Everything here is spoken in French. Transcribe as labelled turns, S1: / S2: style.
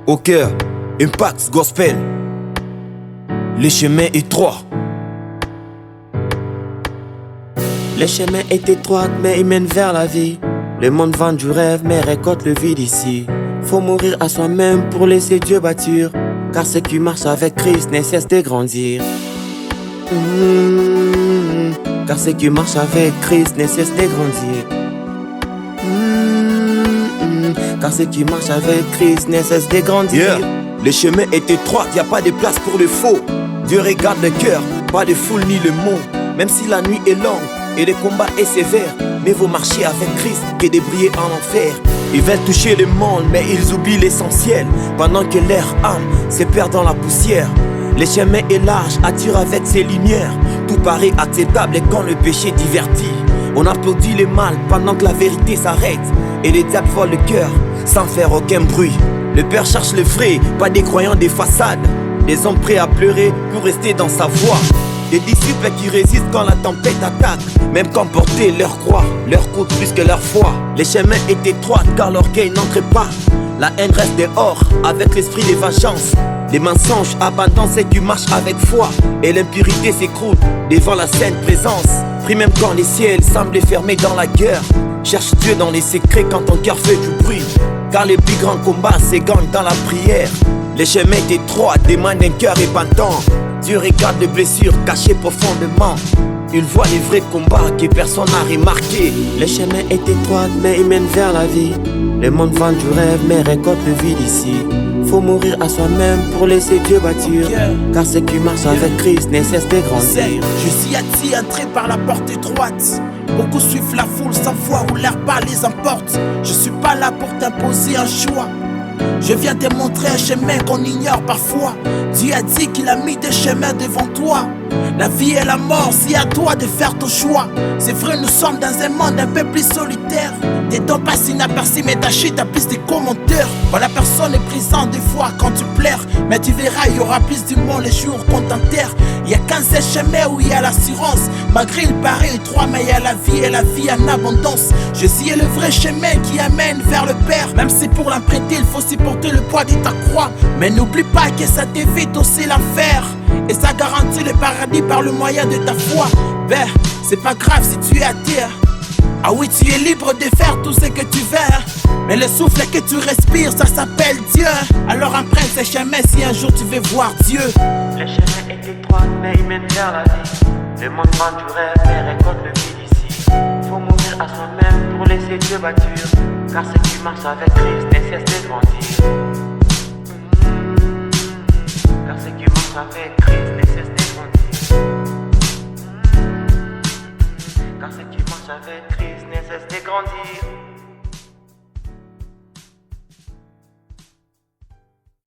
S1: Au cœur, Impact Gospel. Les chemins étroits. Les chemins est étroits, mais ils mènent vers la vie. Le monde vend du rêve, mais récolte le vide ici. Faut mourir à soi-même pour laisser Dieu bâtir. Car ceux qui marchent avec Christ ne cessent de grandir. Car ceux qui marchent avec Christ ne cessent de grandir. Car ceux qui marchent avec Christ ne cessent de grandir. Les chemins est étroits, y a pas de place pour le faux. Dieu regarde le cœur, pas de foule ni le mot. Même si la nuit est longue et le combat est sévère, mais vous marchez avec Christ que de briller en enfer. Ils veulent toucher le monde, mais ils oublient l'essentiel. Pendant que leur âme se perd dans la poussière. Le chemin est large, attire avec ses lumières. Tout paraît acceptable quand le péché divertit. On applaudit le mal pendant que la vérité s'arrête. Et les diables volent le cœur sans faire aucun bruit. Le Père cherche le vrai, pas des croyants des façades. Des hommes prêts à pleurer pour rester dans sa voie. Des disciples qui résistent quand la tempête attaque. Même quand porter leur croix leur coûte plus que leur foi. Les chemins est étroits car l'orgueil n'entre pas. La haine reste dehors avec l'esprit de vengeance. Les mensonges abandonnent ceux qui marchent avec foi. Et l'impurité s'écroule devant la sainte présence. Prie même quand les ciels semblent fermés dans la guerre. Cherche Dieu dans les secrets quand ton cœur fait du bruit. Car les plus grands combats se gagnent dans la prière. Les chemins étroits demandent un cœur épantant. Dieu regarde les blessures cachées profondément. Il voit les vrais combats que personne n'a remarqué. Les chemins est étroits mais ils mènent vers la vie. Le monde vend du rêve mais récolte le vide ici. Faut mourir à soi-même pour laisser Dieu bâtir. Car ceux qui marchent avec Christ ne cessent de grandir.
S2: Je suis assis entré par la porte étroite. Beaucoup suivent la foule sans foi où l'air bas les emporte. Je suis pas là pour t'imposer un choix. Je viens te montrer un chemin qu'on ignore parfois. Dieu a dit qu'il a mis des chemins devant toi. La vie et la mort, c'est à toi de faire ton choix. C'est vrai, nous sommes dans un monde un peu plus solitaire. Tes dons passent inaperçus, mais ta chute a plus de commentaires. Voilà, personne est présent des fois quand tu pleures. Mais tu verras, il y aura plus du monde les jours qu'on t'enterre. Il y a qu'un seul chemin où il y a l'assurance. Malgré il paraît étroit, mais il y a la vie et la vie en abondance. Jésus est le vrai chemin qui amène vers le Père. Même si pour l'emprunter, il faut supporter le poids de ta croix. Mais n'oublie pas que ça t'évite aussi l'enfer. Et ça garantit le paradis par le moyen de ta foi. Ben, c'est pas grave si tu es à terre. Ah oui, tu es libre de faire tout ce que tu veux. Mais le souffle que tu respires, ça s'appelle Dieu. Alors emprunte ces chemins si un jour tu veux voir Dieu.
S1: Les chemins est étroits mais ils mènent vers la vie. Le monde vend du rêve mais récolte le vide ici. Faut mourir à soi-même pour laisser Dieu bâtir. Car ceux qui marchent avec Christ ne cessent de grandir. Car ceux qui marchent avec Christ ne cessent de grandir. Car ceux qui marchent avec Christ ne cessent de grandir.